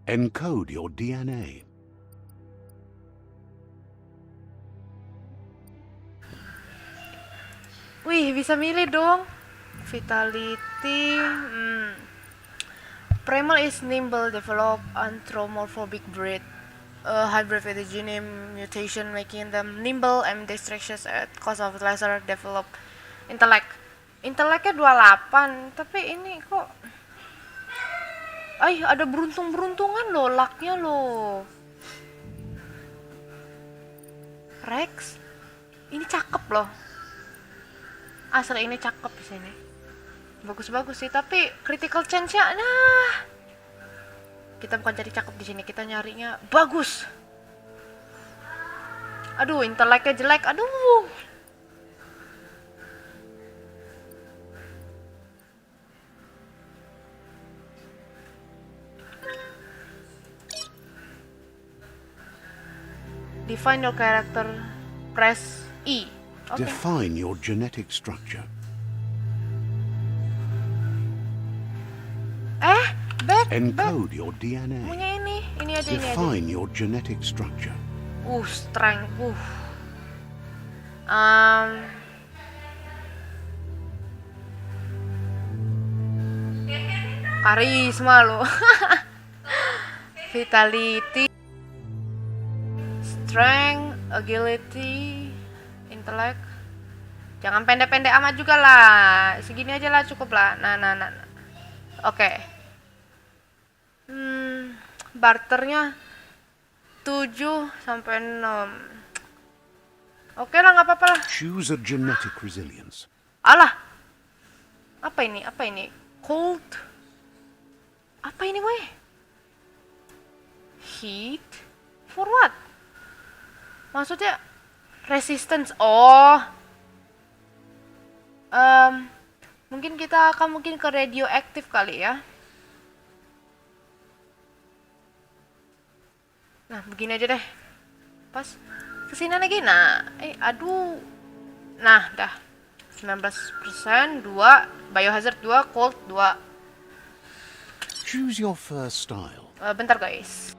Encode your DNA. Wih, bisa milih dong. Vitality. Primal is nimble, develop anthropomorphic breed. Hybrid with the gene mutation making them nimble and dexterous at cost of lesser develop intellect. Intellectnya 28, tapi ini kok ada beruntung-beruntungan loh, lucknya loh. Rex, ini cakep loh. Asli ini cakep di sini. Bagus-bagus sih, tapi critical chance-nya nah. Kita bukan cari cakep di sini, kita nyarinya bagus. Aduh, inteleknya jelek. Aduh. Define your character. Press E. Okay. Define your genetic structure. Encode your DNA. Punya ini aja. Define your genetic structure. Strength. Karisma lo. Vitality, strength, agility, intellect. Jangan pendek-pendek amat juga lah. Segini aja lah, cukup lah. Nah. Oke. Barternya 7 sampai 6. Oke lah, nggak apa-apa lah. Choose a genetic resilience. Alah. Apa ini? Cold. Apa ini, weh? Heat? For what? Maksudnya resistance. Mungkin kita akan ke radioaktif kali ya. Nah, begini aja deh. Pas kesini lagi. Nah, aduh. Nah, dah. 19%, 2, biohazard 2, cold 2. Choose your first style. Bentar, guys.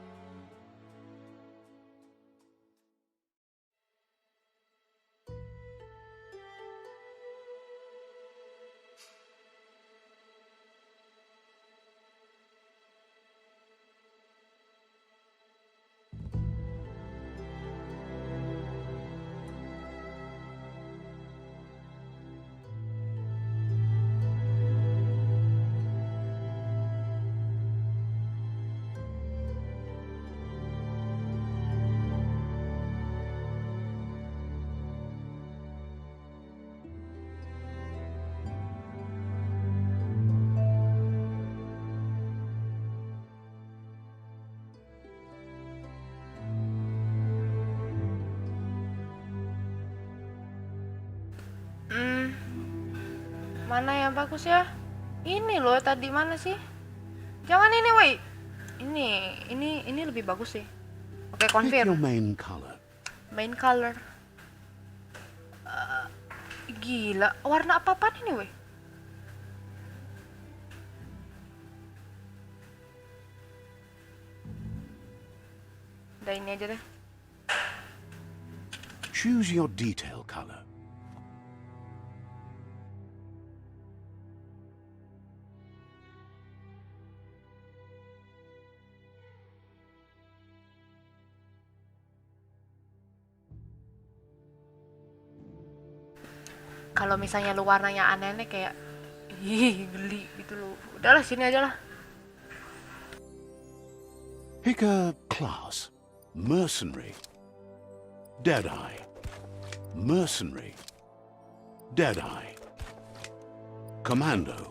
Mana yang bagus ya? Ini loh, tadi mana sih? Jangan ini, woi. Ini lebih bagus sih. Oke, Pick your confirm. main color. Main color. Gila, warna apa-apaan ini, woi? Udah ini aja deh. Choose your detail color. Kalau misalnya lu warnanya aneh-aneh kayak geli gitu loh. Udahlah, sini aja lah. Pick a class. Mercenary. Deadeye. Mercenary. Deadeye. Commando.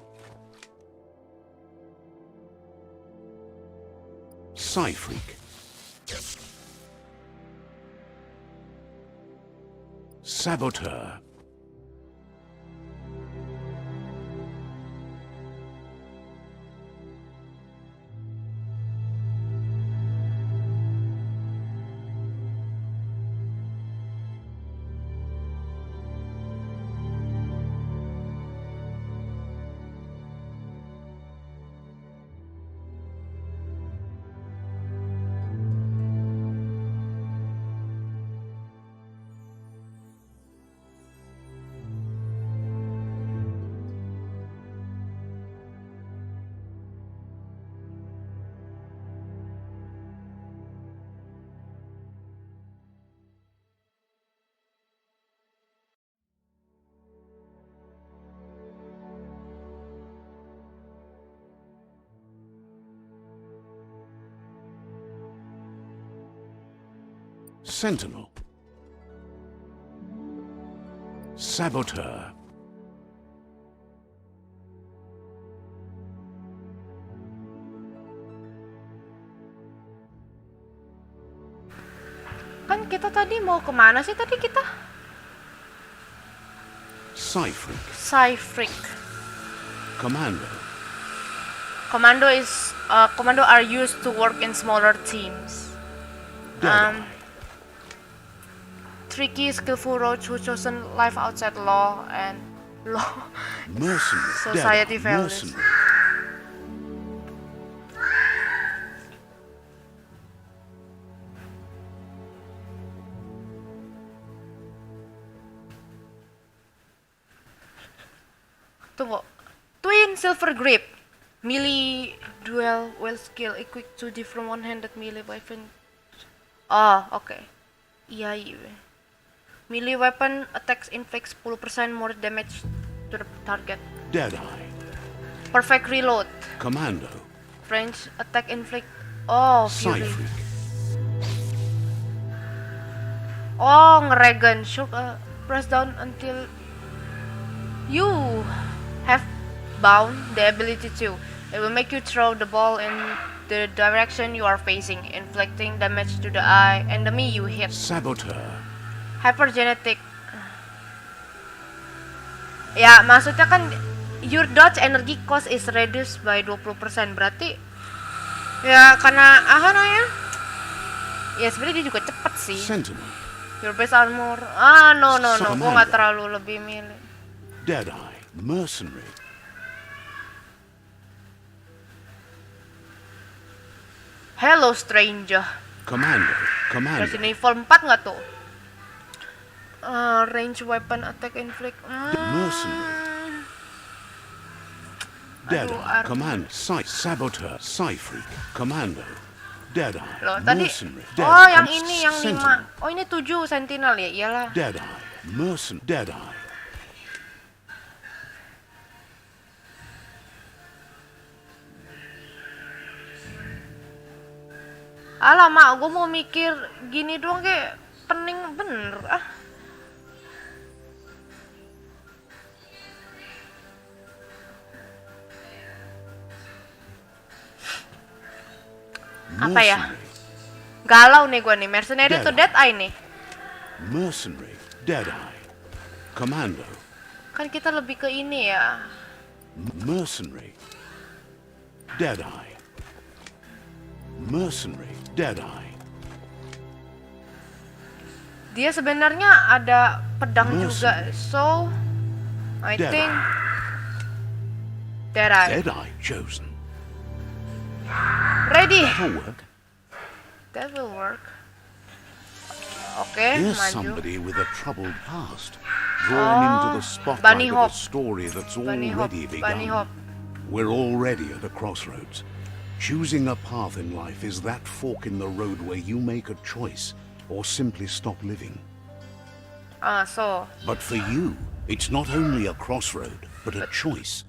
Psyfreak. Saboteur. Sentinel. Saboteur. Kan kita tadi mau kemana sih tadi kita? Cyphric. Cyphric. Commando. Commando are used to work in smaller teams. Deadeye. Tricky, skillful rogues who chosen life outside law and law Mercenary. society Deadeye. values. Mercenary. Tunggu. Twin silver grip. Melee dual well skill equipped to different one-handed melee weapon. Oh, oke. Iya. Melee weapon attacks inflicts 10% more damage to the target. Deadeye. Perfect reload. Commando. Range attack inflict. Oh, fury. Cyphric. Oh, ngeregen. Shoot, press down until you have bound the ability to. It will make you throw the ball in the direction you are facing, inflicting damage to the enemy you hit. Saboteur. Hypergenetic. Ya, maksudnya kan your dodge energy cost is reduced by 20%. Berarti ya karena namanya. Ya sebenarnya dia juga cepet sih. Sentinel. Your base armor. No. Gua nggak terlalu lebih milih. Deadeye. Mercenary. Hello stranger. Commando. Commando. Resident Evil 4 nggak tuh? Range weapon attack inflict. Mercenary. Deadeye. Commando. Saboteur. Cyphric. Commando. Deadeye. Loh, tadi. Mercenary. Oh, yang ini yang Sentinel. 5. Oh, ini 7 Sentinel ya? Iyalah. Deadeye. Mercenary. Deadeye. Alamak, gue mau mikir gini doang kayak pening bener Apa ya? Galau nih gue nih, mercenary atau dead eye nih? Mercenary. Deadeye. Commando. Kan kita lebih ke ini ya. Mercenary. Deadeye. Mercenary. Deadeye. Dia sebenarnya ada pedang juga, Mercenary. so I Dead think eye. dead eye. Deadeye chosen. Ready. That'll work. That will work. Oke, Here's maju. somebody with a troubled past, drawn into the spotlight Bunny of hop. a story that's Bunny hop, already bunny hop. begun. We're already at a crossroads. Choosing a path in life is that fork in the road where you make a choice or simply stop living. So But for you, it's not only a crossroad, but a choice.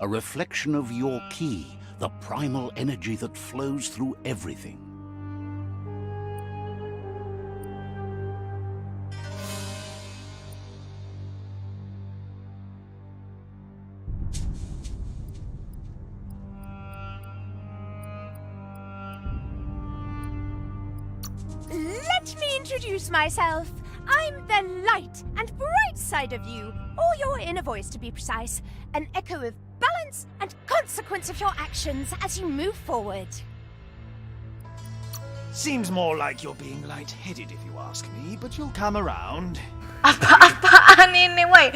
A reflection of your key, the primal energy that flows through everything. Let me introduce myself. I'm the light and bright side of you, or your inner voice to be precise, an echo of balance and consequence of your actions as you move forward. Seems more like you're being light-headed if you ask me, but you'll come around. Apaan ini, woi?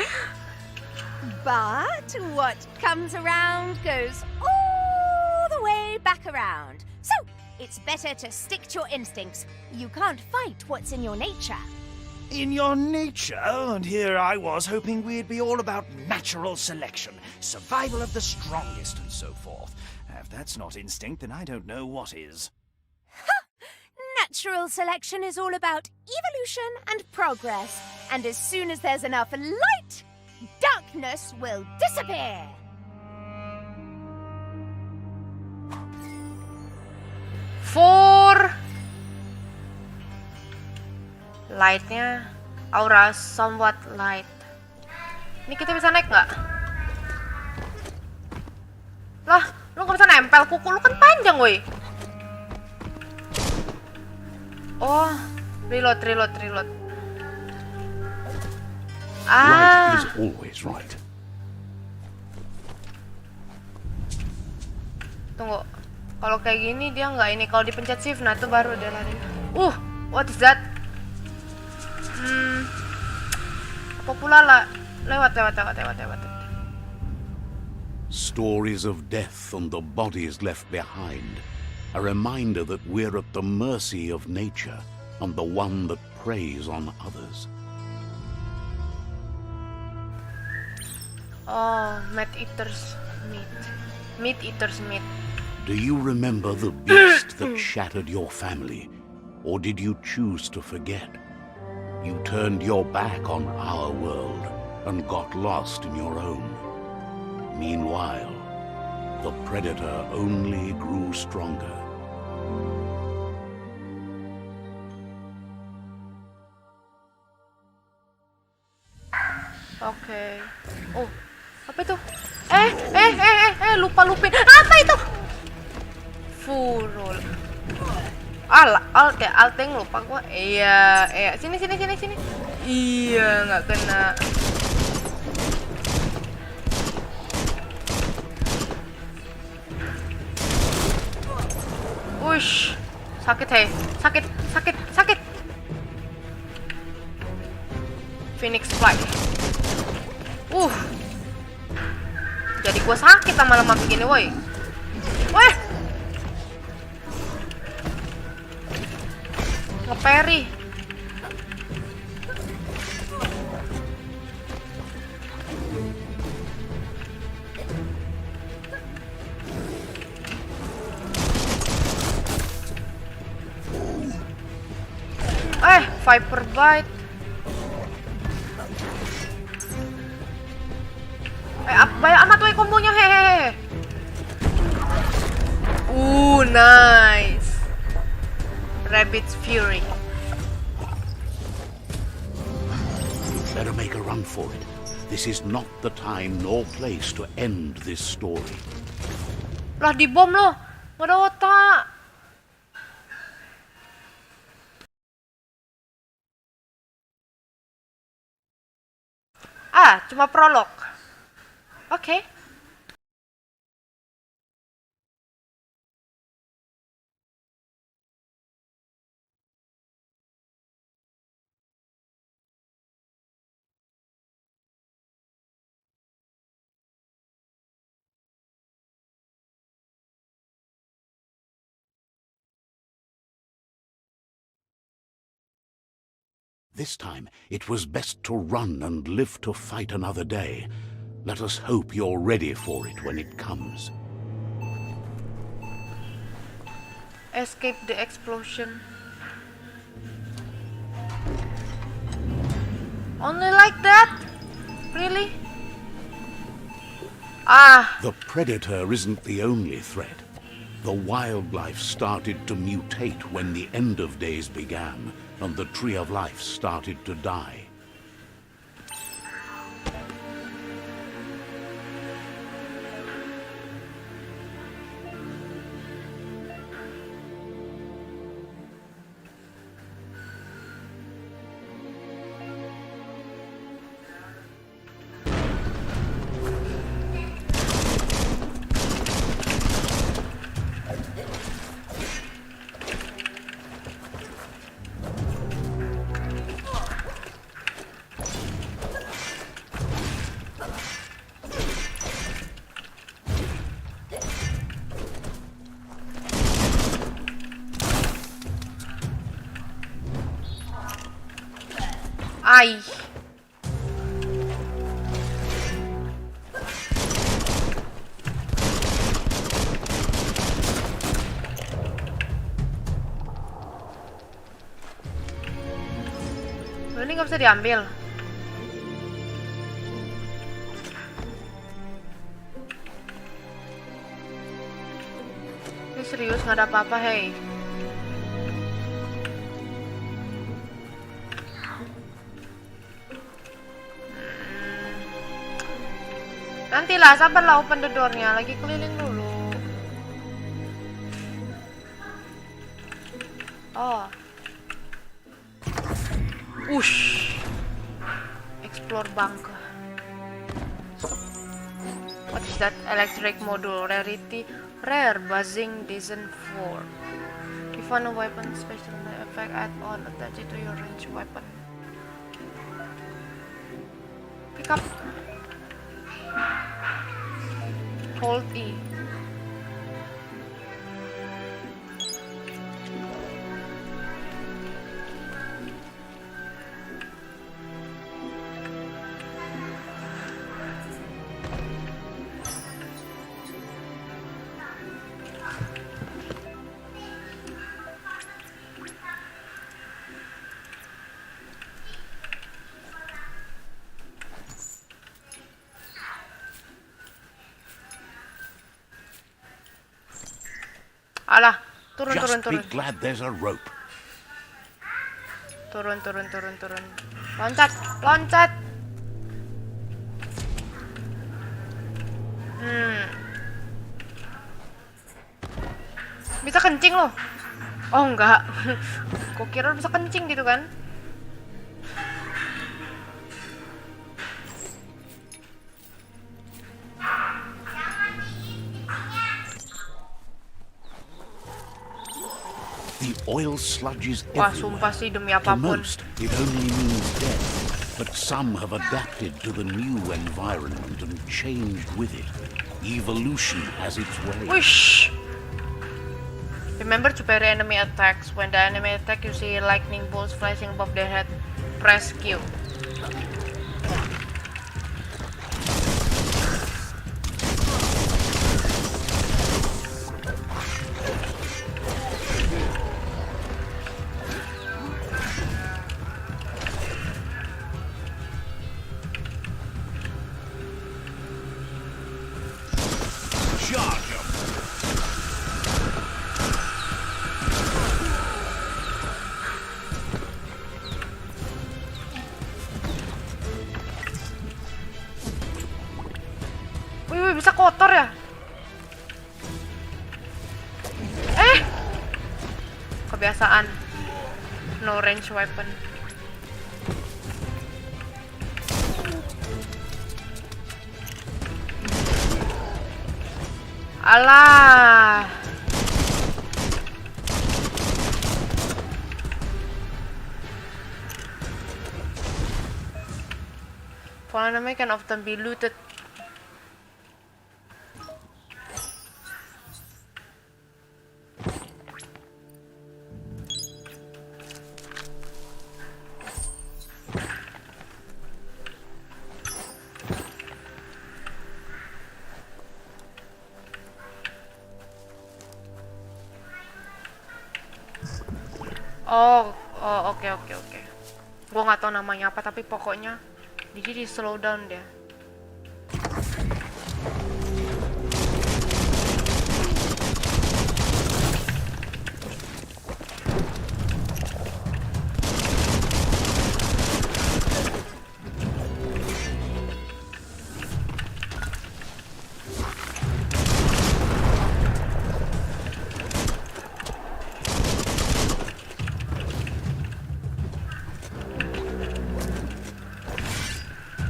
But what comes around goes all the way back around. So, it's better to stick to your instincts. You can't fight what's in your nature. In your nature, and here I was hoping we'd be all about natural selection, survival of the strongest, and so forth. If that's not instinct, then I don't know what is. Natural selection is all about evolution and progress. And as soon as there's enough light, darkness will disappear. Lightnya aura somewhat light. Ini kita bisa naik nggak? Lah, lu nggak bisa nempel, kuku lu kan panjang woi. Oh, reload. Right is always right. Tunggu. Kalau kayak gini dia nggak ini. Kalau dipencet shift, nah itu baru dia lari. What is that? Apa pula lah? Lewat. Stories of death and the bodies left behind. A reminder that we're at the mercy of nature and the one that preys on others. Oh, meat eater's meat. Meat eater's meat. Do you remember the beast that shattered your family? Or did you choose to forget? You turned your back on our world and got lost in your own. Meanwhile, the predator only grew stronger. Oke. Oh, apa itu? Lupa-lupin. Apa itu? Furul. Alteng lupa gua. Iya. Sini. Iya, nggak kena. Wush. Sakit, hei. Sakit. Phoenix Flight. Jadi gua sakit lama-lama begini, woi. Weh. Ngeperi. Viper Bite. Banyak amat woi kombonya, hehehe. Nice. Rabbit's Fury. Better make a run for it. This is not the time nor place to end this story. Lah dibom loh. Gak ada otak. Cuma prolog. Oke. This time, it was best to run and live to fight another day. Let us hope you're ready for it when it comes. Escape the explosion. Only like that? Really? The predator isn't the only threat. The wildlife started to mutate when the end of days began, and the tree of life started to die. Ai. Ini nggak bisa diambil. Ini serius nggak ada apa-apa, hei. Nantilah, sabarlah, open the door-nya. Lagi keliling dulu. Oh. Wush. Explore bunker. What is that? Electric module. Rarity. Rare. Buzzing. Design 4. If on a weapon special effect add-on attach it to your range weapon. Pick up. Hold E. Alah, turun. Just be glad there's a rope. Turun. Loncat. Bisa kencing loh. Oh enggak. Kok kira bisa kencing gitu kan? The oil sludge is Wah, everywhere. sumpah sih demi To apapun. most, it only means death. But some have adapted to the new environment and changed with it. Evolution has its way. Wish. Remember to parry enemy attacks. When the enemy attack, you see lightning bolts flashing above their head. Press Q. Charge 'em. Wih, bisa kotor ya? Kebiasaan. No range weapon. Alah. Fallen enemy can often be looted. Oke. Gua nggak tahu namanya apa, tapi pokoknya jadi di slow down dia.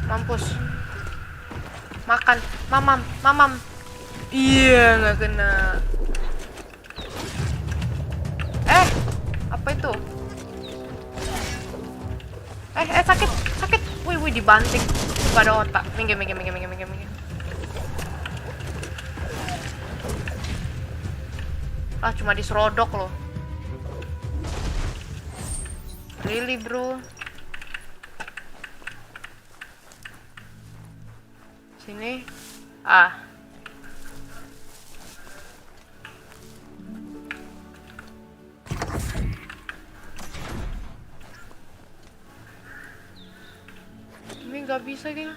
Mampus. Makan. Mamam. Iya, nggak kena. Apa itu? Sakit. Wih, dibanting. Gak ada otak. Minggir. Ah, cuma diserodok loh. Really, bro? Sini. Ini nggak bisa kayaknya.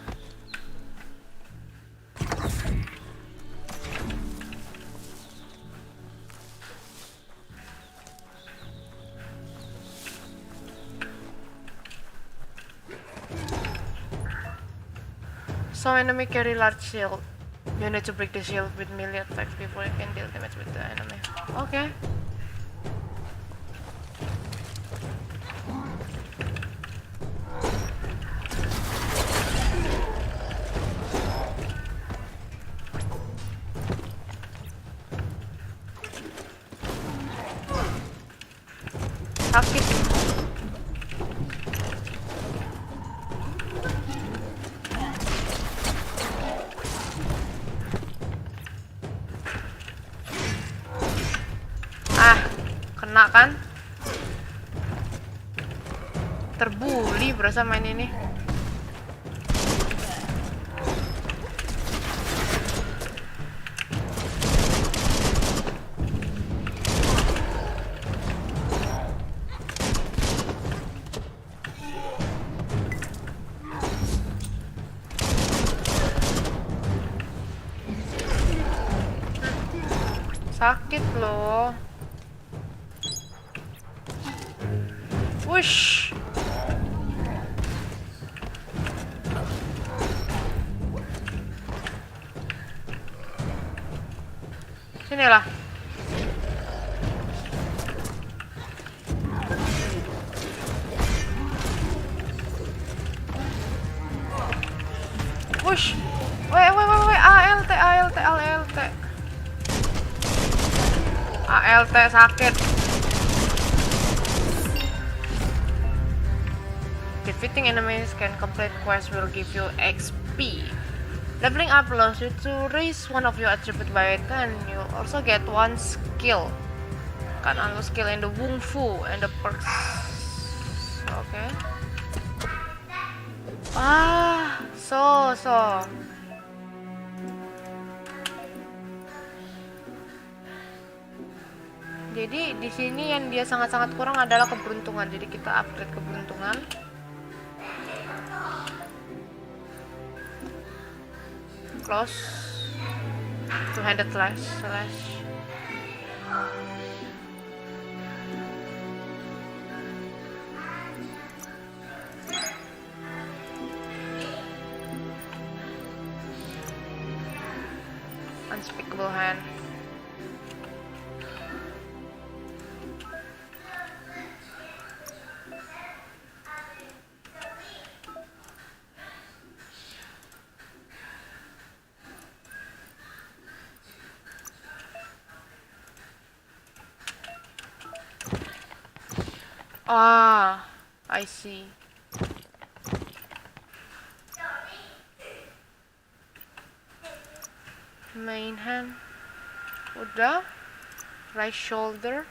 So enemy carry large shield. You need to break the shield with melee attacks before you can deal damage with the enemy. Okay. Sakit. Kena kan? Terbuli berasa main ini. Sakit loh. Wush. Sinilah. Wush. Wait. ALT. ALT sakit. Defeating enemies can complete quest will give you XP. Leveling up allows you to raise one of your attribute by 10. You also get one skill. Can unlock skill in the Wung Fu and the perks. Okay. So. Jadi di sini yang dia sangat-sangat kurang adalah keberuntungan. Jadi kita upgrade keberuntungan. Close. Two-handed slash. Unspeakable hand. I see. Main hand. Udah. Right shoulder.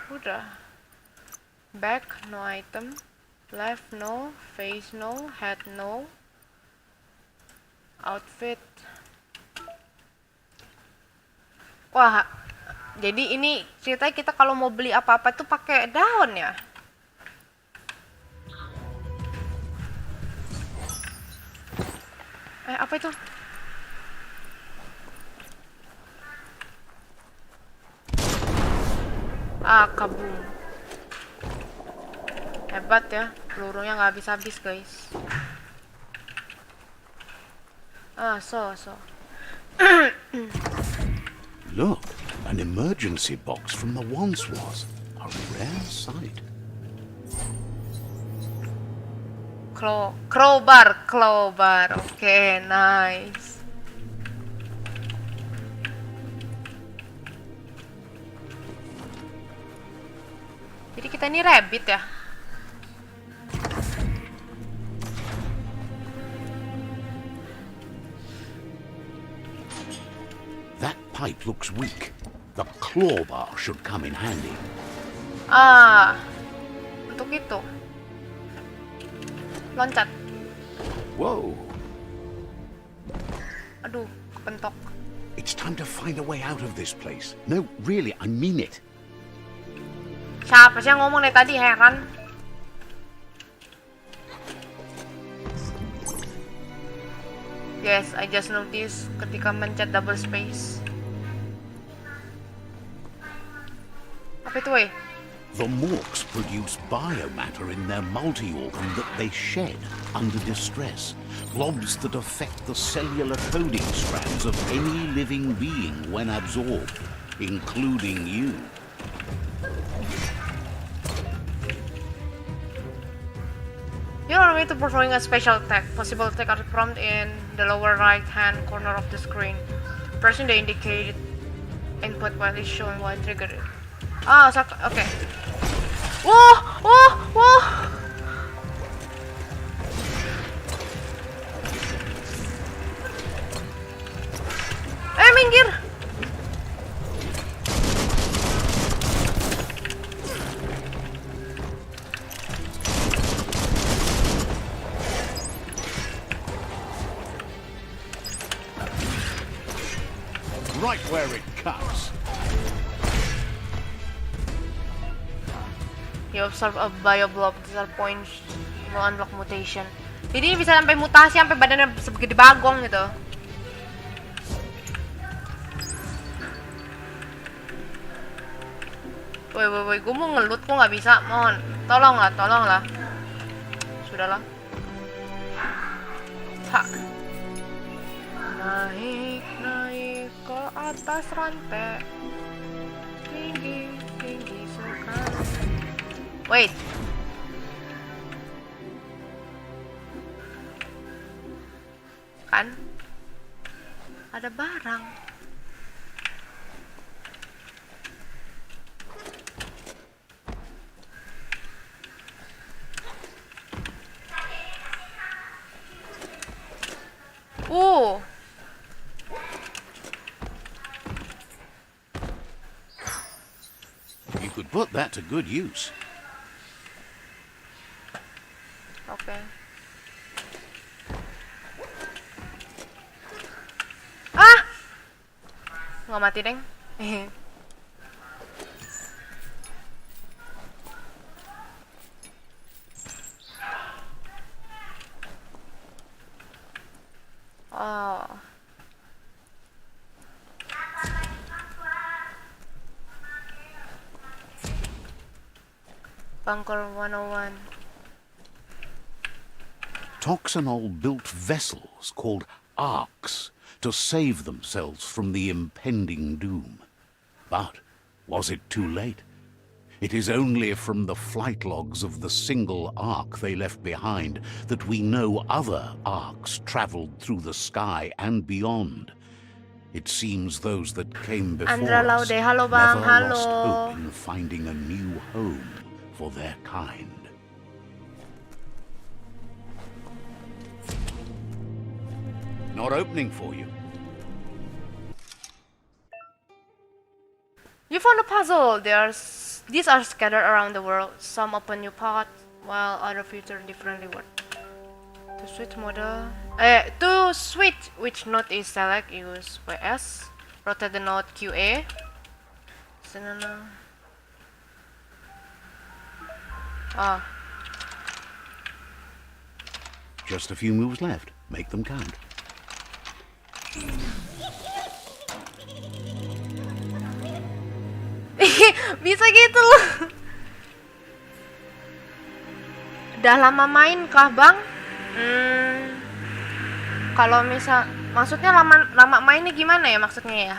Udah. Back, no item. Left, no. Face, no. Head, no. Outfit. Wah, jadi ini ceritanya kita kalau mau beli apa-apa tuh pakai daun ya? Apa itu? Kabum. Hebat ya, pelurunya nggak habis-habis guys. So. Look, an emergency box from the once was. A rare sight. Crowbar. Okay, nice. Jadi kita ini rabbit ya? That pipe looks weak. The claw bar should come in handy. Untuk itu. Loncat. Whoa. Aduh, kepentok. It's time to find a way out of this place. No, really, I mean it. Siapa sih yang ngomong dari tadi, heran? Yes, I just noticed ketika mencet double space. Apa itu, weh? The Morks produce biomatter in their multi-organ that they shed under distress, blobs that affect the cellular coding strands of any living being when absorbed, including you. You are on way to performing a special attack. Possible attack are prompted in the lower right-hand corner of the screen. Pressing the indicated input while it's showing what triggered it. Ah, okay. Whoa! Whoa! Whoa! Minggir! Right where it cuts. You observe a bioblob. These are points to unlock mutation. Jadi ini bisa sampai mutasi, sampai badannya segede bagong gitu. Woi, gue mau ngelut, gue nggak bisa, mohon, tolonglah. Sudahlah. Naik ke atas rantai, tinggi sekali. Wait. Kan? Ada barang. You could put that to good use. Okay. Ah! Nggak mati, deng. Oh. Bunker 101. Toxanol built vessels called arks to save themselves from the impending doom. But was it too late? It is only from the flight logs of the single ark they left behind that we know other arks traveled through the sky and beyond. It seems those that came before Andra us Laude, halo bang, never lost halo. hope in finding a new home for their kind. Not opening for you. You found a puzzle. These are scattered around the world. Some open new paths, while other feature different reward. To switch which node is select, use WS. Rotate the node QA. Just a few moves left. Make them count. Bisa gitu loh. Udah lama main kah bang? Kalau maksudnya lama mainnya gimana ya maksudnya ya?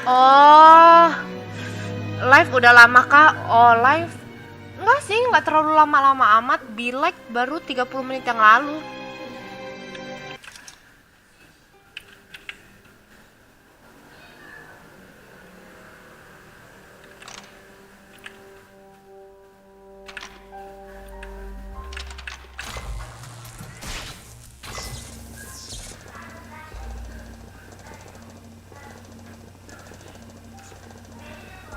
Oh, live udah lama kah? Oh, live enggak sih, nggak terlalu lama-lama amat. Be like baru 30 menit yang lalu.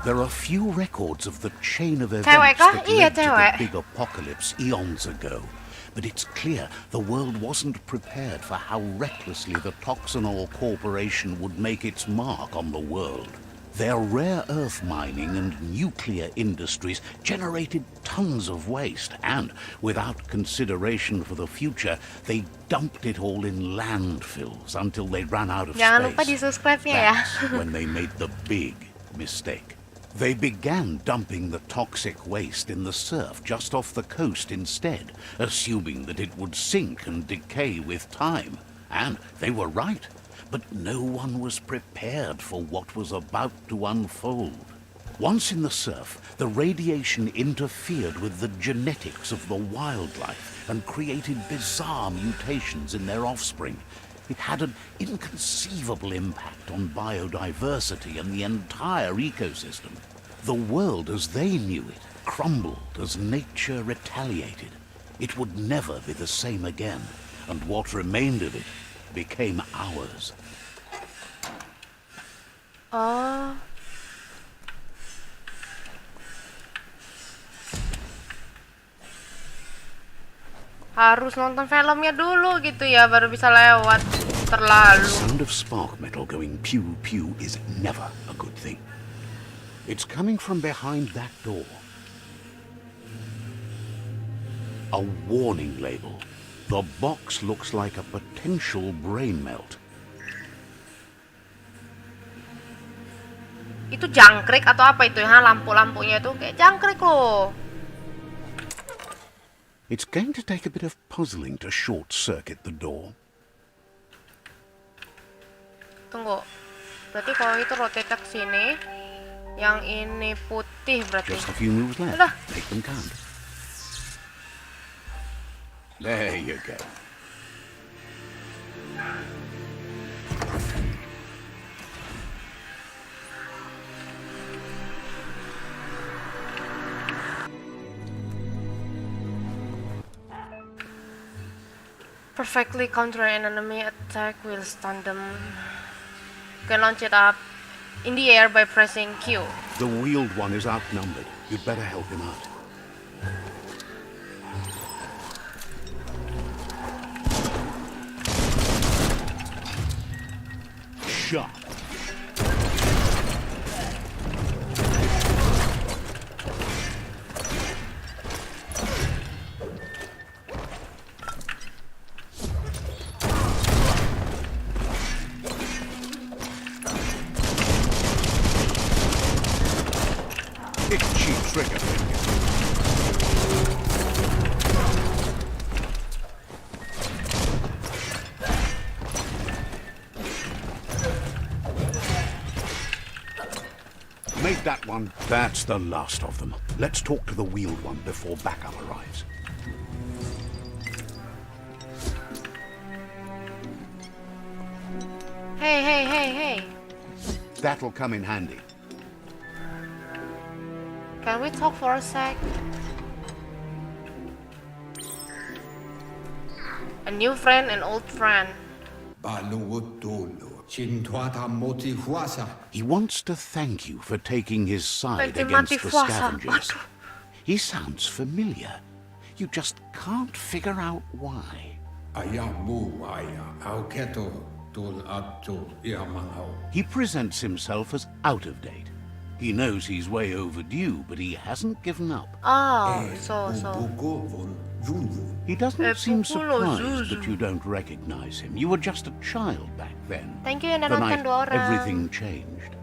There are few records of the chain of events Cewek kah? that Iya, led to cewek. the big apocalypse eons ago. But it's clear the world wasn't prepared for how recklessly the Toxanol Corporation would make its mark on the world. Their rare earth mining and nuclear industries generated tons of waste, and, without consideration for the future, they dumped it all in landfills until they ran out of Jangan lupa space. di-subscribe-nya ya. That's when they made the big mistake. They began dumping the toxic waste in the surf just off the coast instead, assuming that it would sink and decay with time. And they were right. But no one was prepared for what was about to unfold. Once in the surf, the radiation interfered with the genetics of the wildlife and created bizarre mutations in their offspring. It had an inconceivable impact on biodiversity and the entire ecosystem. The world as they knew it crumbled as nature retaliated. It would never be the same again, and what remained of it became ours. Oh. Harus nonton filmnya dulu gitu ya, baru bisa lewat. Terlalu. The sound of spark metal going pew pew is never a good thing. It's coming from behind that door. A warning label. The box looks like a potential brain melt. Itu jangkrik atau apa itu ya? Lampu-lampunya itu kayak jangkrik loh. It's going to take a bit of puzzling to short-circuit the door. Tunggu. Berarti kalau itu rotate ke sini, yang ini putih berarti. Just a few moves left. Alah. Make them count. There you go. Perfectly counter an enemy attack will stun them. You can launch it up in the air by pressing Q. The wheeled one is outnumbered. You'd better help him out. Shot. Itchy trigger finger. Made that one. That's the last of them. Let's talk to the wheeled one before backup arrives. Hey. That'll come in handy. Can we talk for a sec? A new friend and old friend. He wants to thank you for taking his side Pwede against mati the puasa. scavengers. Waduh. He sounds familiar. You just can't figure out why. He presents himself as out of date. He knows he's way overdue, but he hasn't given up. Oh, so. He doesn't seem Pukulo surprised Zuzu. that you don't recognize him. You were just a child back then. Thank you yang The udah nonton night 2 orang. everything changed.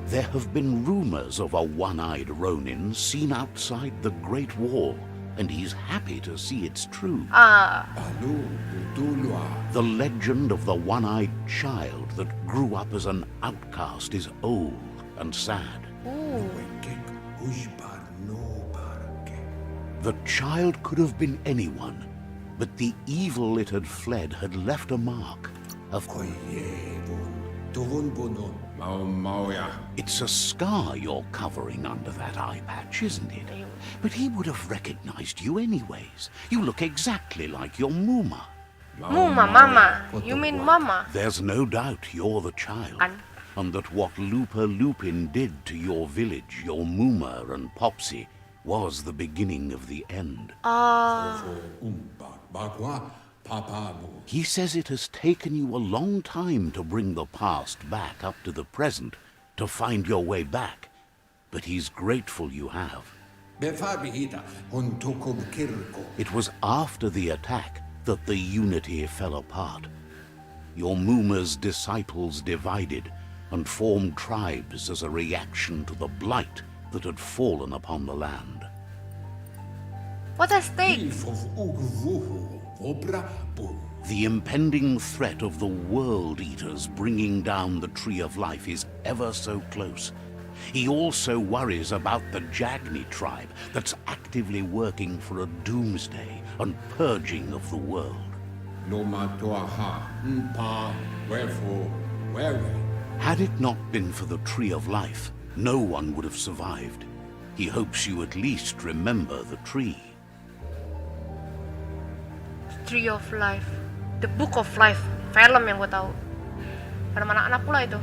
There have been rumors of a one-eyed Ronin seen outside the Great Wall, and he's happy to see it's true. The legend of the one-eyed child that grew up as an outcast is old and sad. The child could have been anyone, but the evil it had fled had left a mark. It's a scar you're covering under that eye patch, isn't it? But he would have recognized you anyways. You look exactly like your Muma. Mama. You mean mama? There's no doubt you're the child, and that what Lupa Lupin did to your village, your Muma and Popsy, was the beginning of the end. He says it has taken you a long time to bring the past back up to the present, to find your way back. But he's grateful you have. It was after the attack that the unity fell apart. Your Muma's disciples divided and formed tribes as a reaction to the blight that had fallen upon the land. What a stake! The impending threat of the World Eaters bringing down the Tree of Life is ever so close. He also worries about the Jagni tribe that's actively working for a doomsday and purging of the world. Had it not been for the Tree of Life, no one would have survived. He hopes you at least remember the tree. Tree of Life, The Book of Life, film yang gue tahu. Ada anak-anak pula itu.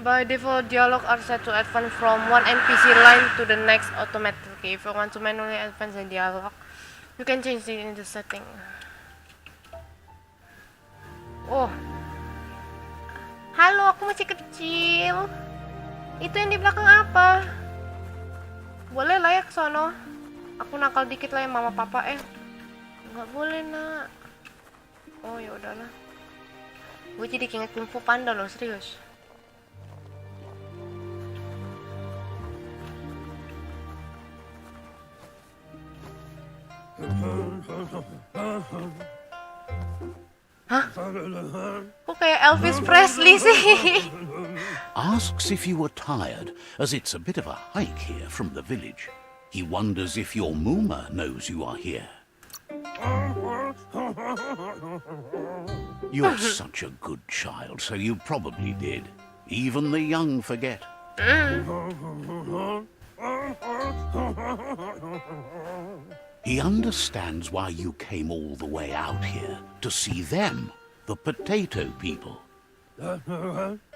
By default, dialogue are set to advance from one NPC line to the next automatically. If you want to manually advance the dialogue, you can change it in the setting. Oh, halo, aku masih kecil. Itu yang di belakang apa? Boleh lah ya ke sono. Aku nakal dikit lah ya mama papa. Nggak boleh nak. Oh ya udahlah. Gue jadi keinget Kung Fu Panda loh, serius. Hah? Kok kayak Elvis Presley sih? Asks if you were tired, as it's a bit of a hike here from the village. He wonders if your Muma knows you are here. You're such a good child, so you probably did. Even the young forget. He understands why you came all the way out here, to see them, the potato people.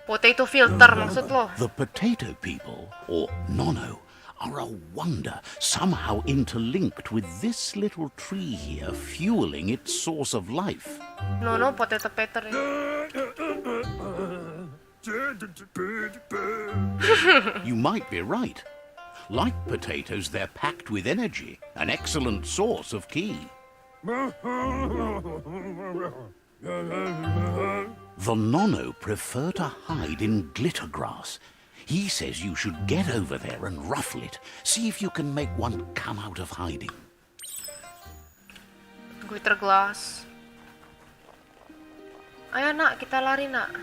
Potato filter maksud lo? The potato people, or Nono, are a wonder, somehow interlinked with this little tree here, fueling its source of life. No, potato peter. You might be right. Like potatoes, they're packed with energy, an excellent source of ki. The Nono prefer to hide in glitter grass. He says you should get over there and ruffle it. See if you can make one come out of hiding. Glitter glass. Ayo nak, kita lari nak.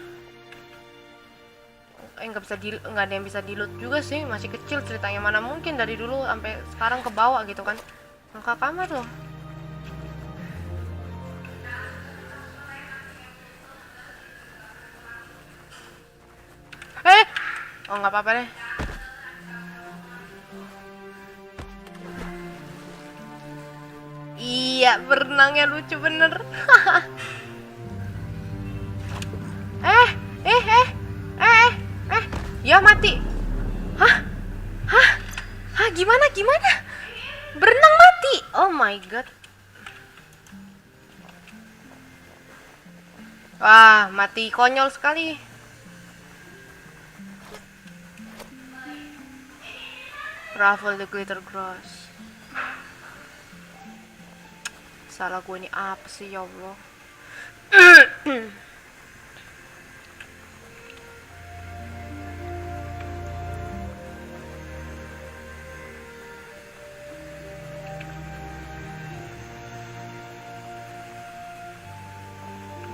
Nggak ada yang bisa di-loot juga sih, masih kecil ceritanya, mana mungkin dari dulu sampai sekarang ke bawah gitu kan. Angka kamar loh. Oh nggak apa-apa deh. Iya, berenangnya lucu bener. Ya mati. Hah? Gimana? Berenang mati. Oh my god. Wah, mati konyol sekali. Raffle the glitter grass. Salah gue ini apa sih ya Allah?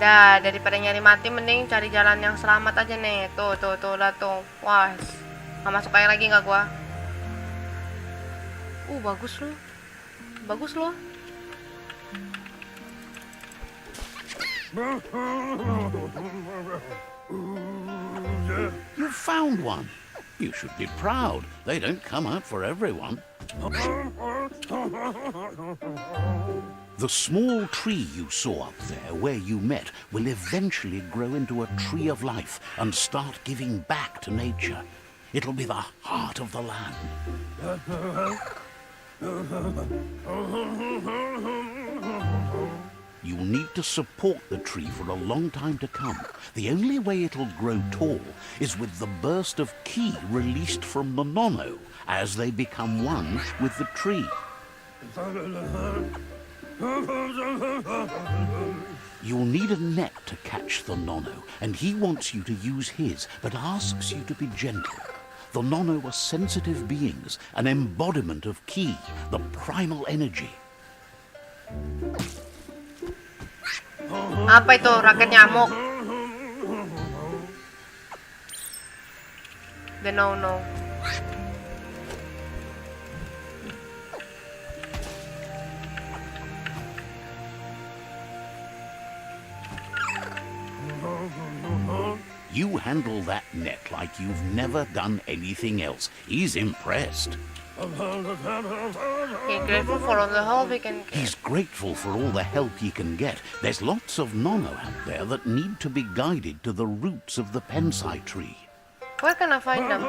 Dah, daripada nyari mati mending cari jalan yang selamat aja nih. Tuh, lah tuh. Wah, nggak masuk air lagi nggak gua? Bagus loh. You found one. You should be proud. They don't come out for everyone. The small tree you saw up there where you met will eventually grow into a tree of life and start giving back to nature. It'll be the heart of the land. You'll need to support the tree for a long time to come. The only way it'll grow tall is with the burst of ki released from the nono as they become one with the tree. You'll need a net to catch the nono, and he wants you to use his, but asks you to be gentle. The nono are sensitive beings, an embodiment of ki, the primal energy. Apa itu? Raket nyamuk. The no. You handle that net like you've never done anything else. He's impressed. He's grateful for all the help he can get. He's grateful for all the help he can get. There's lots of nono out there that need to be guided to the roots of the pensai tree. Where can I find them?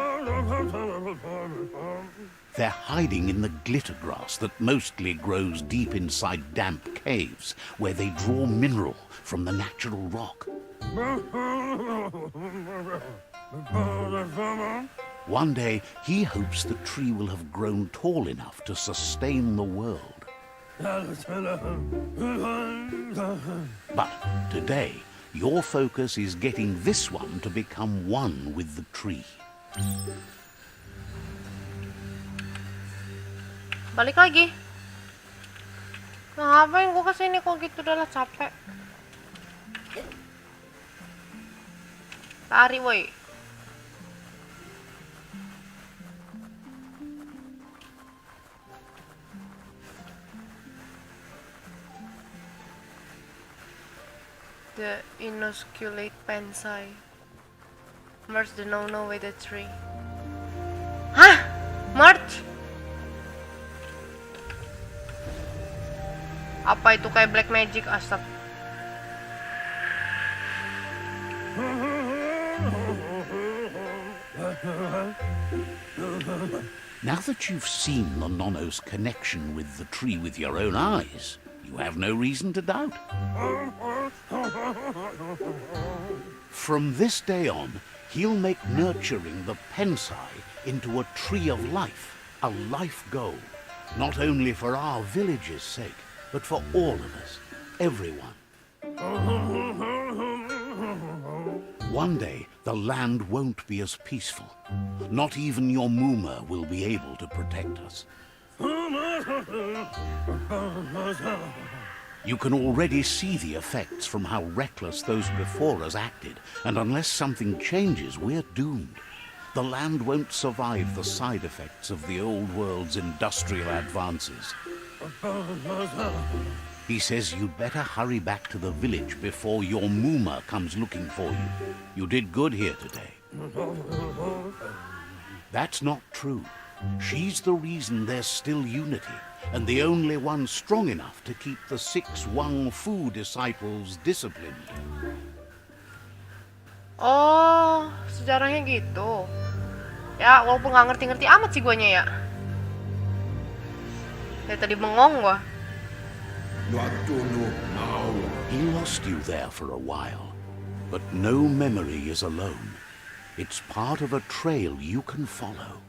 They're hiding in the glitter grass that mostly grows deep inside damp caves, where they draw mineral from the natural rock. One day, he hopes the tree will have grown tall enough to sustain the world. But today, your focus is getting this one to become one with the tree. Balik lagi. Nah, ngapain gua kesini kok gitu, udah lah capek. Lari woi. The inosculate pensai. Merge the no-no with the tree. Hah? Merge? Apa itu kayak black magic, asap? Now that you've seen the nono's connection with the tree with your own eyes, you have no reason to doubt. From this day on, he'll make nurturing the pensai into a tree of life, a life goal, not only for our village's sake, but for all of us, everyone. One day, the land won't be as peaceful. Not even your Muma will be able to protect us. You can already see the effects from how reckless those before us acted, and unless something changes, we're doomed. The land won't survive the side effects of the old world's industrial advances. He says you'd better hurry back to the village before your Muma comes looking for you. You did good here today. That's not true. She's the reason there's still unity, and the only one strong enough to keep the 6 Wang Fu disciples disciplined. Oh, sejarahnya gitu. Ya, walaupun nggak ngerti-ngerti amat sih guanya ya. Dari tadi bengong gua. He lost you there for a while, but no memory is alone. It's part of a trail you can follow.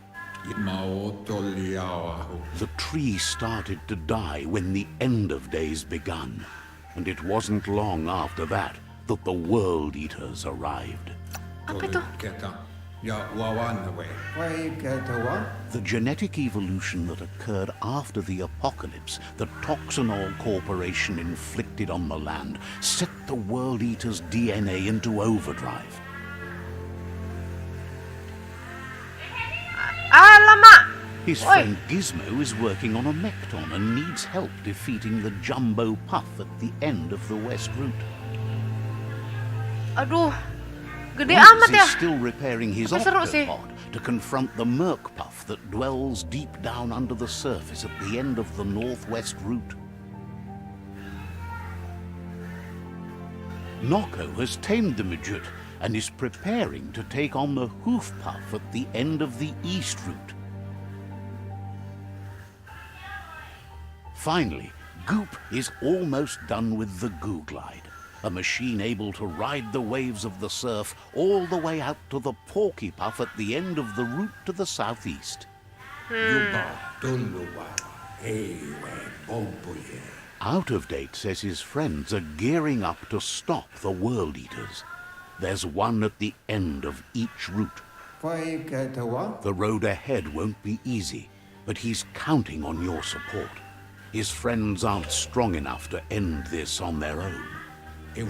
The tree started to die when the end of days begun, and it wasn't long after that that the World Eaters arrived. Apa itu? The genetic evolution that occurred after the apocalypse that Toxanol Corporation inflicted on the land set the World Eaters' DNA into overdrive. Alamak! His friend Gizmo is working on a Mekton and needs help defeating the Jumbo Puff at the end of the West Route. Aduh. Gede Rex amat ya. is still repairing his Tapi seru sih. octopod to confront the merkpuff that dwells deep down under the surface at the end of the northwest route. Nocco has tamed the midget and is preparing to take on the hoofpuff at the end of the east route. Finally, Goop is almost done with the Goo Glide, a machine able to ride the waves of the surf all the way out to the Porky Puff at the end of the route to the southeast. Out of Date says his friends are gearing up to stop the World Eaters. There's one at the end of each route. The road ahead won't be easy, but he's counting on your support. His friends aren't strong enough to end this on their own. He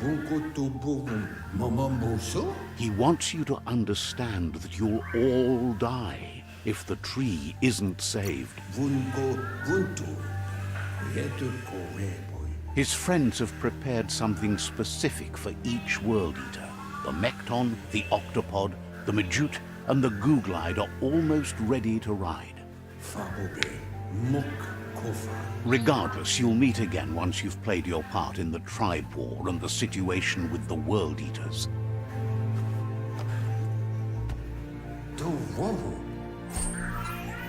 wants you to understand that you'll all die if the tree isn't saved. His friends have prepared something specific for each World Eater. The Mekton, the Octopod, the Majute, and the Goo Glide are almost ready to ride. Regardless, you'll meet again once you've played your part in the tribe war and the situation with the World Eaters.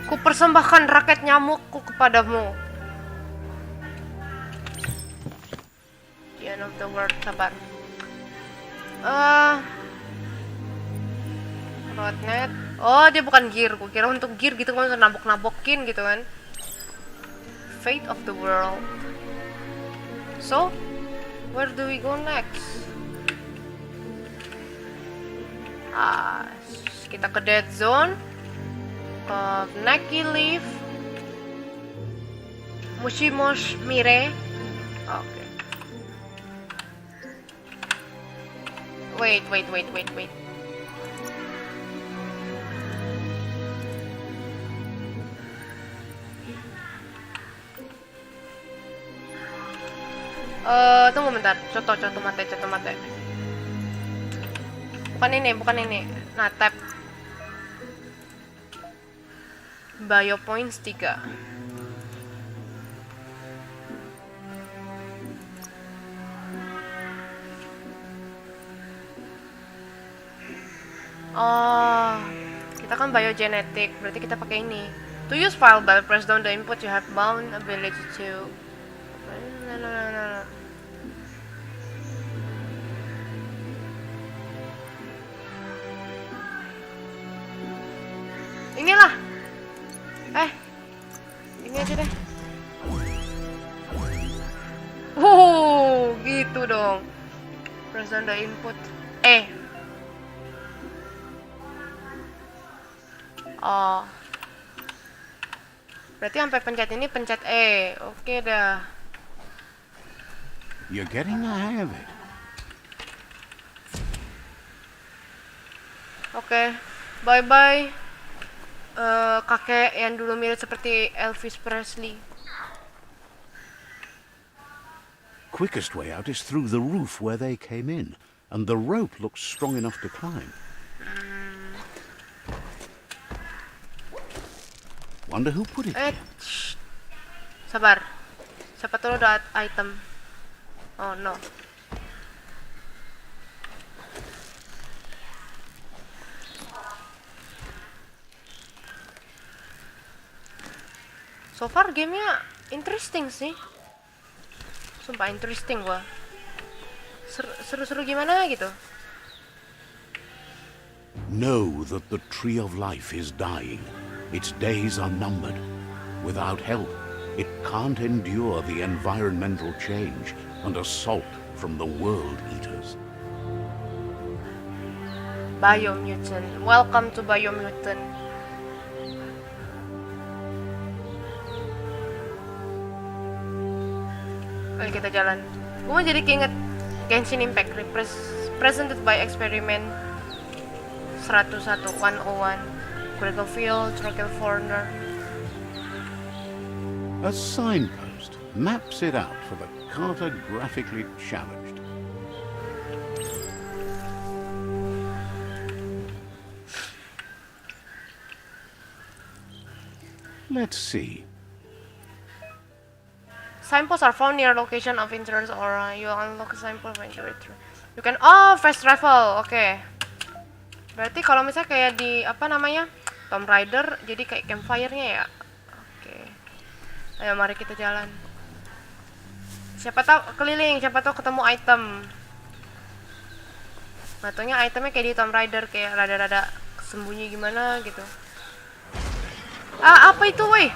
Kupersembahkan raket nyamukku kepadamu. The end of the world, sabar. Rodnet. Oh, dia bukan gear. Gue kira untuk gear gitu kan, nabok-nabokin gitu kan. Fate of the world. So, where do we go next? Kita ke dead zone, ke Neki Leaf, Mushimosh Mire. Oke. Wait. Tunggu bentar. Coto mate. Bukan ini. Nah, tap. Bio points 3. Oh, kita kan biogenetic, berarti kita pakai ini. To use file bell, press down the input you have bound ability to. No. Inilah. Ini aja deh. Gitu dong. Press down the input. Oh. Berarti sampai pencet ini pencet E. Oke dah. You're getting the hang of it. Oke. Bye-bye. Kakek yang dulu mirip seperti Elvis Presley. Quickest way out is through the roof where they came in, and the rope looks strong enough to climb. Wonder who put it there. Sabar. Siapa tahu ada item. Oh no. So far gamenya interesting sih. Sumpah interesting gua. Seru-seru gimana gitu. Know that the tree of life is dying. Its days are numbered. Without help, it can't endure the environmental change and assault from the World Eaters. Biomutant. Welcome to Biomutant. Oke, kita jalan. Gue jadi keinget Genshin Impact presented by Experiment 101 Critical Field, Critical Foreigner. A signpost maps it out for the cartographically challenged. Let's see. Signposts are found near location of interest or you unlock a signpost when you return. You can fast travel. Oke. Berarti kalau misalnya kayak di apa namanya? Tomb Raider jadi kayak campfire-nya ya. Oke. Ayo mari kita jalan. Siapa tahu keliling, siapa tahu ketemu item. Matanya itemnya kayak di Tomb Raider kayak rada-rada sembunyi gimana gitu. Apa itu, woi?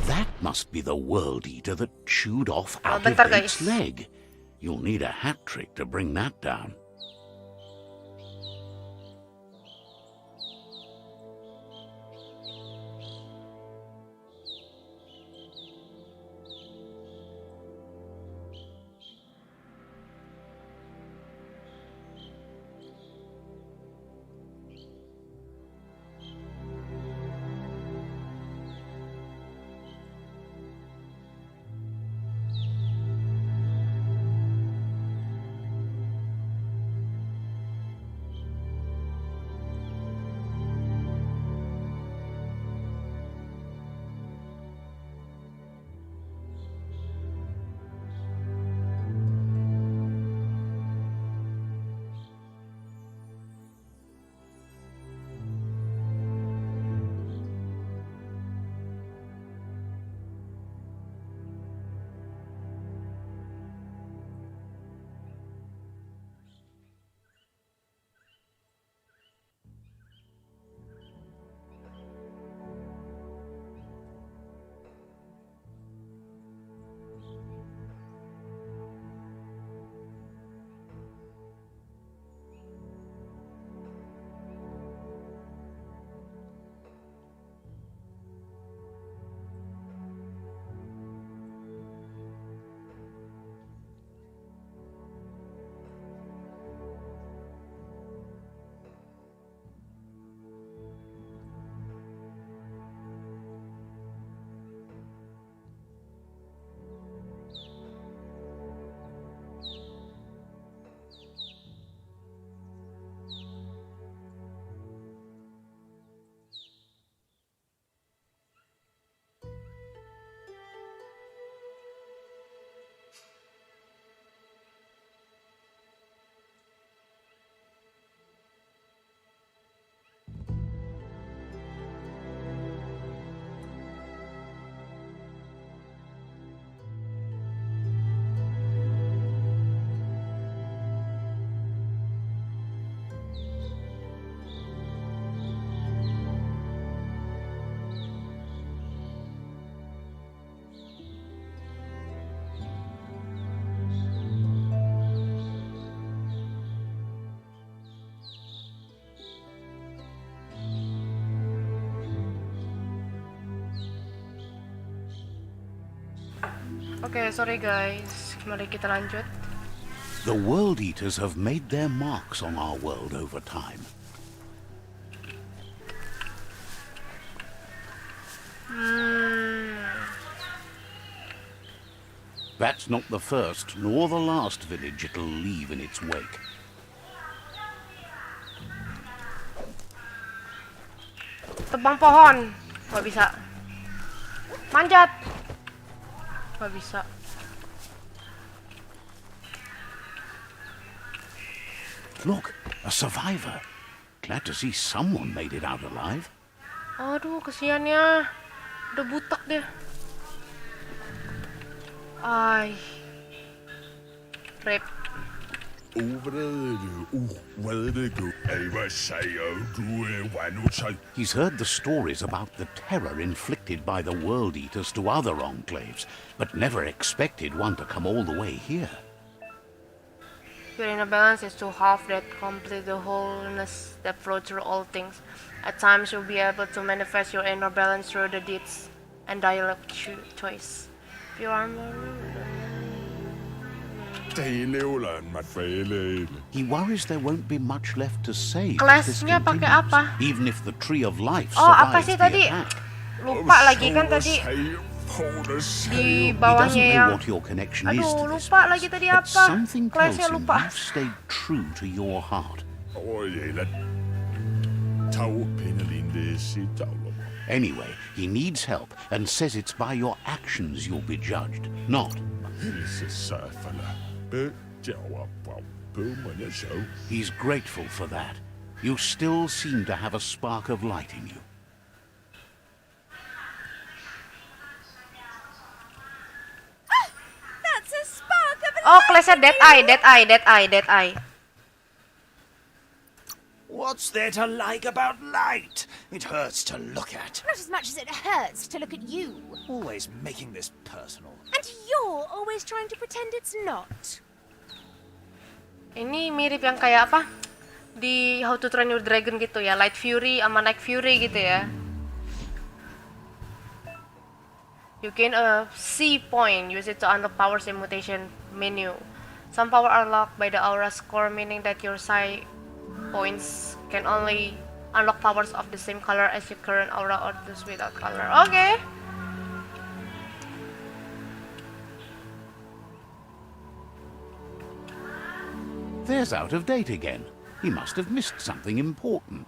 That must be the world eater that chewed off out of bentar, its guys. leg. You'll need a hat trick to bring that down. Oke, sorry guys. Mari kita lanjut. The World Eaters have made their marks on our world over time. That's not the first nor the last village it'll leave in its wake. Tebang pohon. Gak bisa. Manjat. Gak bisa. Look, a survivor. Glad to see someone made it out alive. Aduh, kesiannya. Udah butak dia. Ay. Rip. He's heard the stories about the terror inflicted by the World Eaters to other enclaves, but never expected one to come all the way here. Your inner balance is to half that complete the wholeness that flows through all things. At times you'll be able to manifest your inner balance through the deeds and dialogue choice. If you are He worries there won't be much left to save if this kelasnya pakai continues, apa? even if the Tree of Life Oh, apa survives sih the tadi? attack. Lupa lagi kan tadi. di He doesn't bawahnya know yang what your connection is aduh to this lupa lagi place, tadi but apa. something tells Kelasnya him lupa. you've stayed true to your heart. Anyway, he needs help and says it's by your actions you'll be judged, not. He's grateful for that. You still seem to have a spark of light in you. That's a spark of Oh, light kelasnya in dead you. eye, dead eye, dead eye, dead eye. What's there to like about light? It hurts to look at. Not as much as it hurts to look at you. Always making this personal. And you're always trying to pretend it's not. Ini mirip yang kayak apa? Di How to Train Your Dragon gitu ya, Light Fury sama Night Fury gitu ya. You gain a C point, use it to unlock powers in mutation menu. Some power are unlocked by the aura score, meaning that your psi points can only unlock powers of the same color as your current aura or those without color. Okay. There's out of date again. He must have missed something important.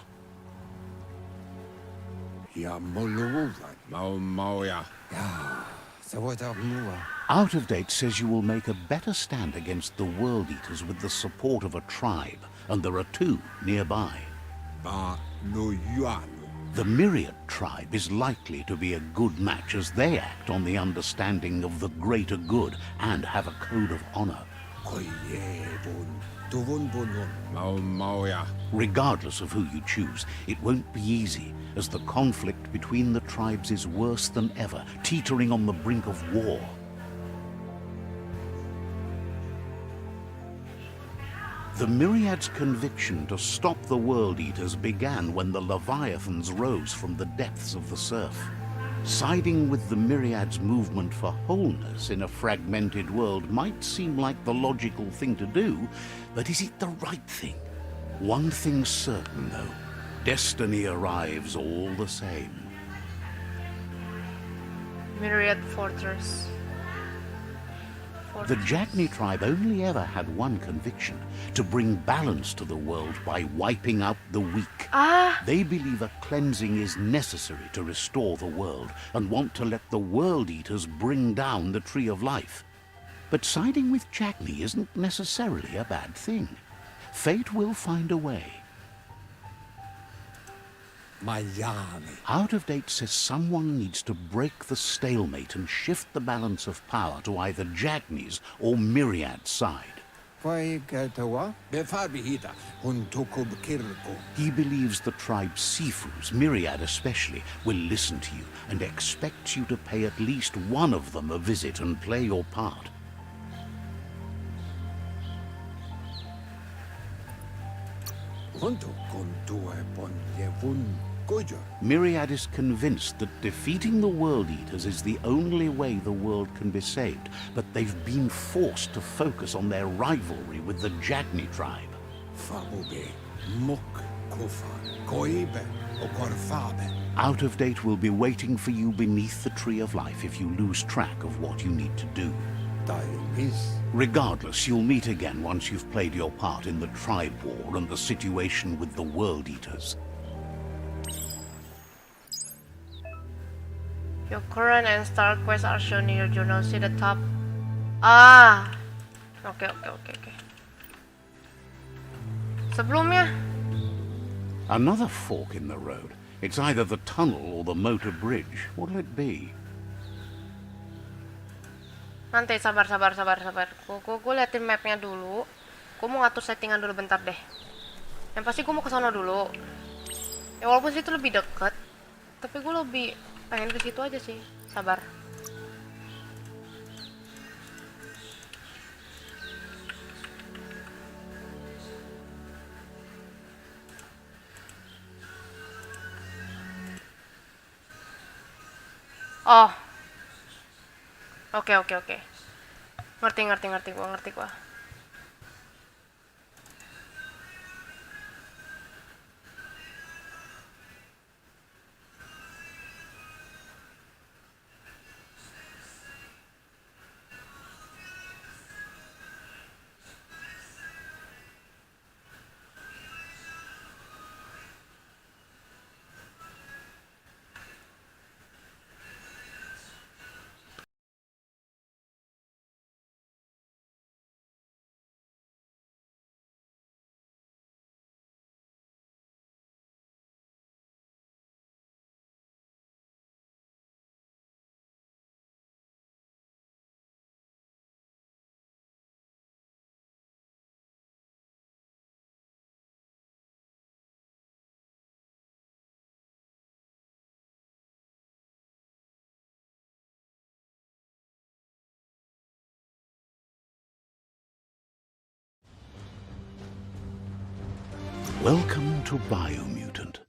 Out of date says you will make a better stand against the World Eaters with the support of a tribe, and there are two nearby. The Myriad tribe is likely to be a good match as they act on the understanding of the greater good and have a code of honor. Regardless of who you choose, it won't be easy, as the conflict between the tribes is worse than ever, teetering on the brink of war. The Myriad's conviction to stop the World Eaters began when the Leviathans rose from the depths of the surf. Siding with the Myriad's movement for wholeness in a fragmented world might seem like the logical thing to do, but is it the right thing? One thing's certain, though. Destiny arrives all the same. Myriad Fortress. The Jagni tribe only ever had one conviction, to bring balance to the world by wiping out the weak. They believe a cleansing is necessary to restore the world and want to let the World Eaters bring down the Tree of Life. But siding with Jagni isn't necessarily a bad thing. Fate will find a way. Out of date says someone needs to break the stalemate and shift the balance of power to either Jagni's or Myriad's side. He believes the tribe's Sifus, Myriad especially, will listen to you and expects you to pay at least one of them a visit and play your part. Myriad is convinced that defeating the World Eaters is the only way the world can be saved, but they've been forced to focus on their rivalry with the Jagni tribe. Out of date will be waiting for you beneath the Tree of Life if you lose track of what you need to do. Regardless, you'll meet again once you've played your part in the tribe war and the situation with the World Eaters. Your current and star quests are shown in your journal. See the top. Oke. Sebelumnya. Another fork in the road. It's either the tunnel or the motor bridge. What'll it be? Nanti sabar. Gue liatin mapnya dulu. Gue mau ngatur settingan dulu bentar deh. Yang pasti gue mau ke sana dulu. Ya walaupun situ lebih deket, tapi gue lebih pengen ke situ aja sih. Sabar. Oh. Oke. Ngerti gua. Welcome to Biomutant.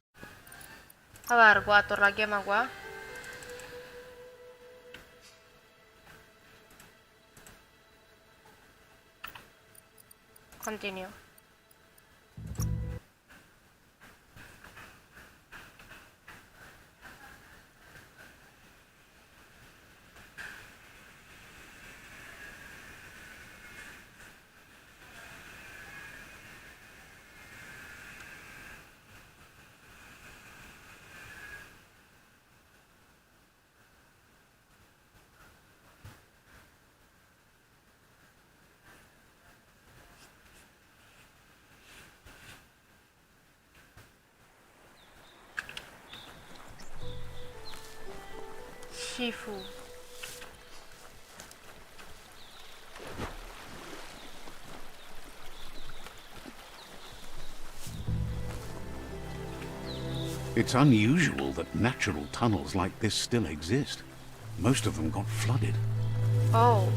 Sabar, gua atur lagi sama gua. Continue. Shifu. It's unusual that natural tunnels like this still exist. Most of them got flooded. Oh.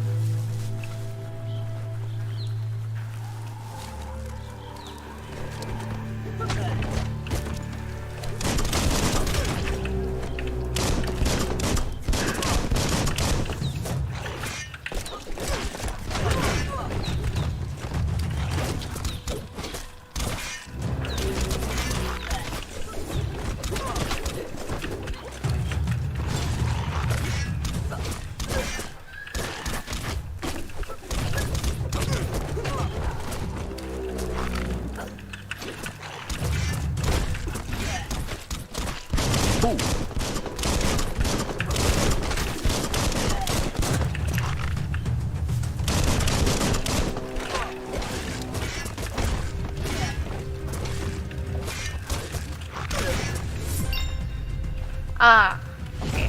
Ah, oke.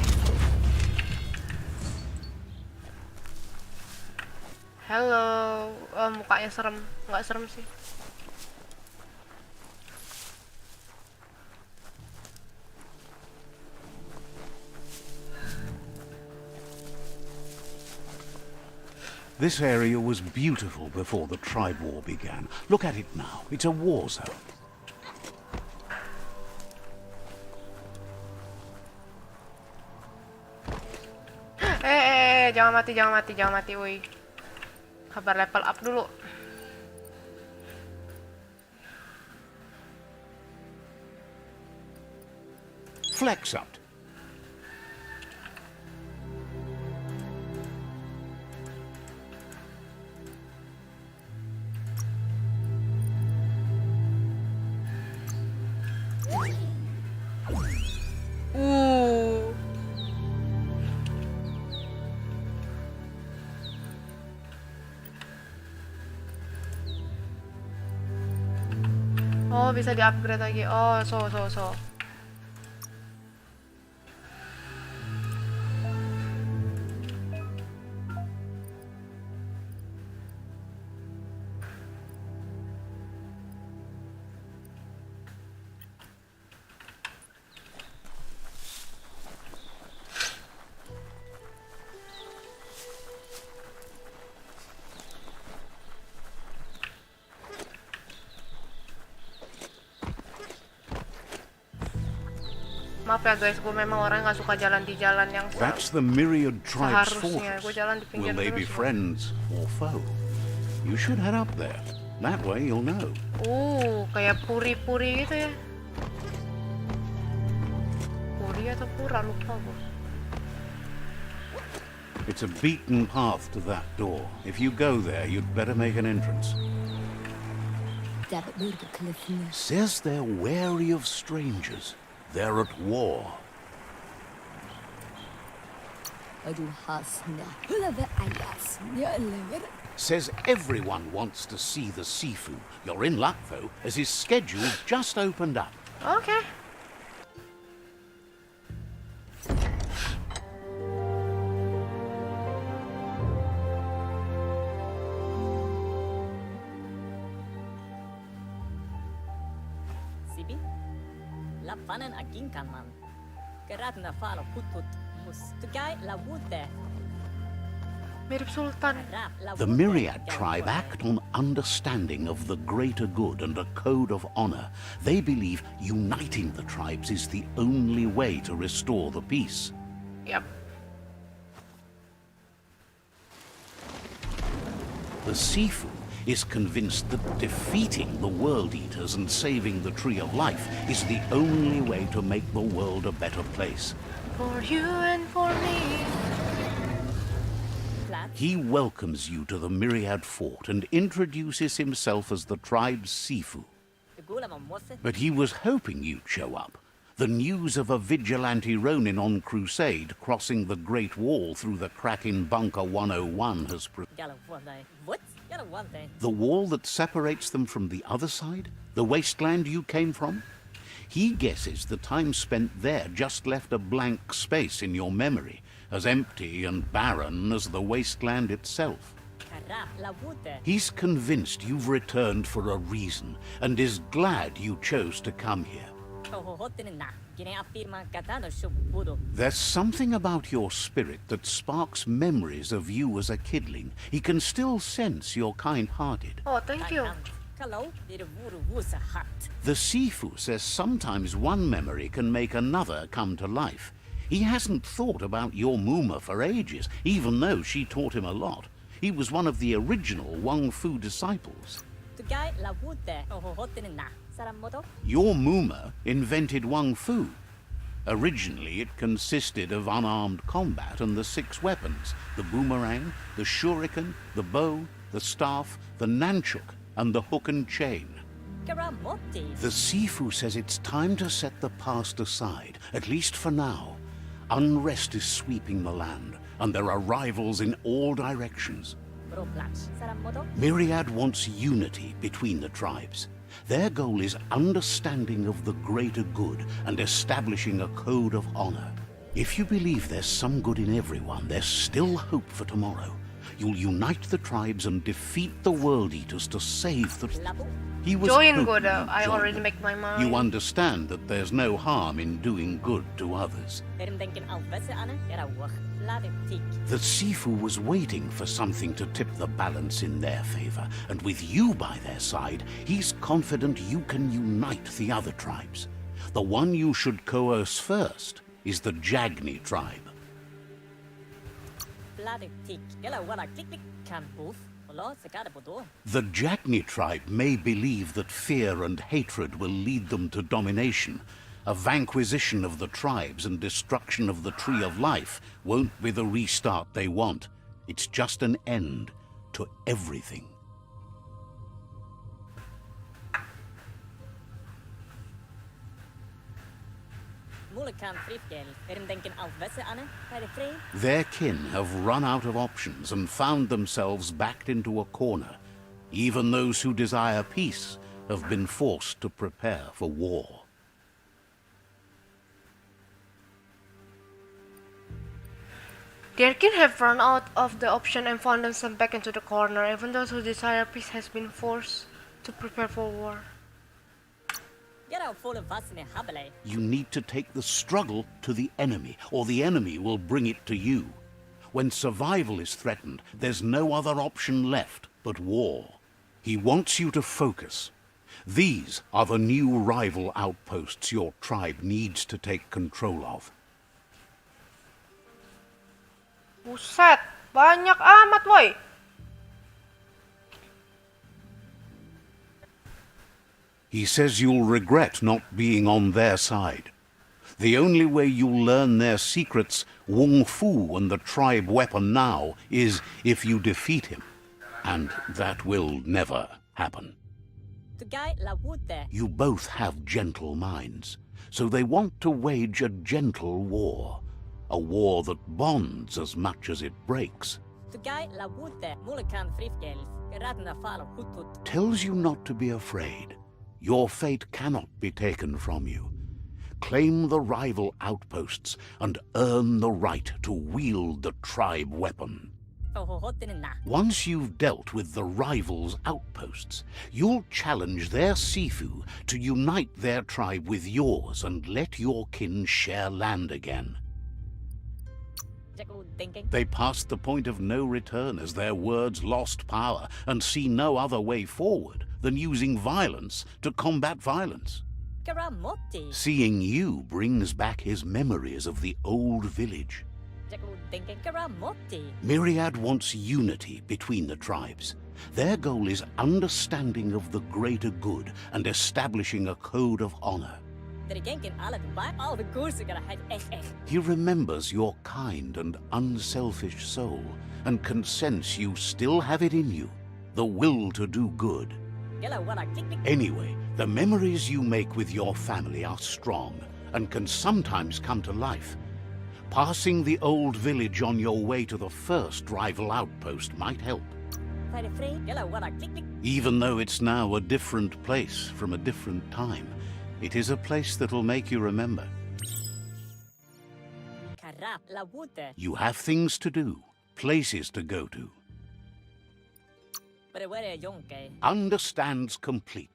Hello. Mukanya serem. Nggak serem sih. This area was beautiful before the tribe war began. Look at it now. It's a war zone. Jangan mati, woi. Kabar level up dulu. Flex up. Oh, bisa di-upgrade lagi. Oh, so. Maaf ya guys, gue memang orang nggak suka jalan di jalan yang That's the myriad tribe's seharusnya. Gue fortress. jalan di pinggir Will they be terus. friends or foe? You should head up there. That way you'll know. Kayak puri-puri gitu ya. Puri atau pura, lupa gue. It's a beaten path to that door. If you go there, you'd better make an entrance. Says they're wary of strangers. They're at war. Says everyone wants to see the Sifu. You're in luck, though, as his schedule just opened up. Oke. Sibi, lapanen aginkan man. Gerat na fala put mus tugai la wute. Mirip Sultan. The Myriad tribe act on understanding of the greater good and a code of honor. They believe uniting the tribes is the only way to restore the peace. Yap. The Sifu is convinced that defeating the World Eaters and saving the Tree of Life is the only way to make the world a better place. For you and for me. He welcomes you to the Myriad Fort and introduces himself as the tribe's Sifu. But he was hoping you'd show up. The news of a vigilante Ronin on crusade crossing the Great Wall through the crack in Bunker 101 has... The wall that separates them from the other side? The wasteland you came from? He guesses the time spent there just left a blank space in your memory, as empty and barren as the wasteland itself. He's convinced you've returned for a reason, and is glad you chose to come here. There's something about your spirit that sparks memories of you as a kidling. He can still sense you're kind-hearted. Oh, thank you. The Sifu says sometimes one memory can make another come to life. He hasn't thought about your Muma for ages, even though she taught him a lot. He was one of the original Wang Fu disciples. Your Muma invented Wang Fu. Originally, it consisted of unarmed combat and the 6 weapons: the boomerang, the shuriken, the bow, the staff, the nunchuk, and the hook and chain. The Sifu says it's time to set the past aside, at least for now. Unrest is sweeping the land, and there are rivals in all directions. Myriad wants unity between the tribes. Their goal is understanding of the greater good and establishing a code of honor. If you believe there's some good in everyone, there's still hope for tomorrow. You'll unite the tribes and defeat the World Eaters to save the... He was Join hoping good. you'd I join already them. make my mind. You understand that there's no harm in doing good to others. The Sifu was waiting for something to tip the balance in their favor, and with you by their side, he's confident you can unite the other tribes. The one you should coerce first is the Jagni tribe. The Jagni tribe may believe that fear and hatred will lead them to domination. A vanquisition of the tribes and destruction of the Tree of Life won't be the restart they want. It's just an end to everything. Their kin have run out of options and found themselves backed into a corner. Even those who desire peace have been forced to prepare for war. Their kin have run out of the option and found themselves back into the corner. Even those who desire peace has been forced to prepare for war. You need to take the struggle to the enemy, or the enemy will bring it to you. When survival is threatened, there's no other option left but war. He wants you to focus. These are the new rival outposts your tribe needs to take control of. Buset, banyak amat woy. He says you'll regret not being on their side. The only way you'll learn their secrets, Wung Fu and the tribe weapon now, is if you defeat him. And that will never happen. You both have gentle minds, so they want to wage a gentle war. A war that bonds as much as it breaks. Tells you not to be afraid. Your fate cannot be taken from you. Claim the rival outposts and earn the right to wield the tribe weapon. Once you've dealt with the rivals' outposts, you'll challenge their Sifu to unite their tribe with yours and let your kin share land again. Jackal thinking. They passed the point of no return as their words lost power and see no other way forward than using violence to combat violence. Karamoti. Seeing you brings back his memories of the old village. Jackal thinking. Karamoti. Myriad wants unity between the tribes. Their goal is understanding of the greater good and establishing a code of honor. Dari genkin alat ba all the goals gonna have He remembers your kind and unselfish soul and can sense you still have it in you, the will to do good. Gala wala click. Anyway, the memories you make with your family are strong and can sometimes come to life. Passing the old village on your way to the first rival outpost might help. Fight free. Gala wala click. Even though it's now a different place from a different time, it is a place that'll make you remember. Karap la water. You have things to do, places to go to. But where yonke. Understands complete.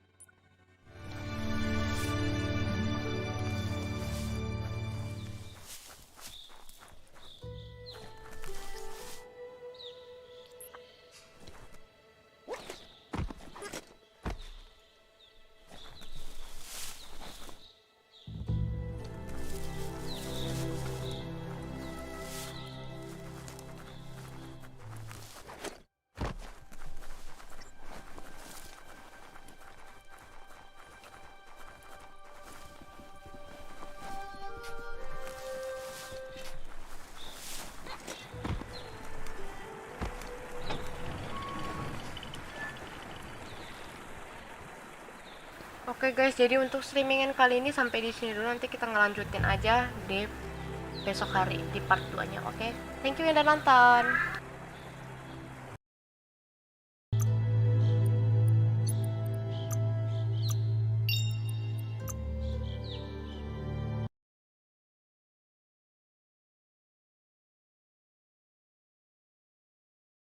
Oke guys, jadi untuk streamingan kali ini sampai di sini dulu. Nanti kita ngelanjutin aja di besok hari di part 2-nya. Oke, thank you yang udah nonton.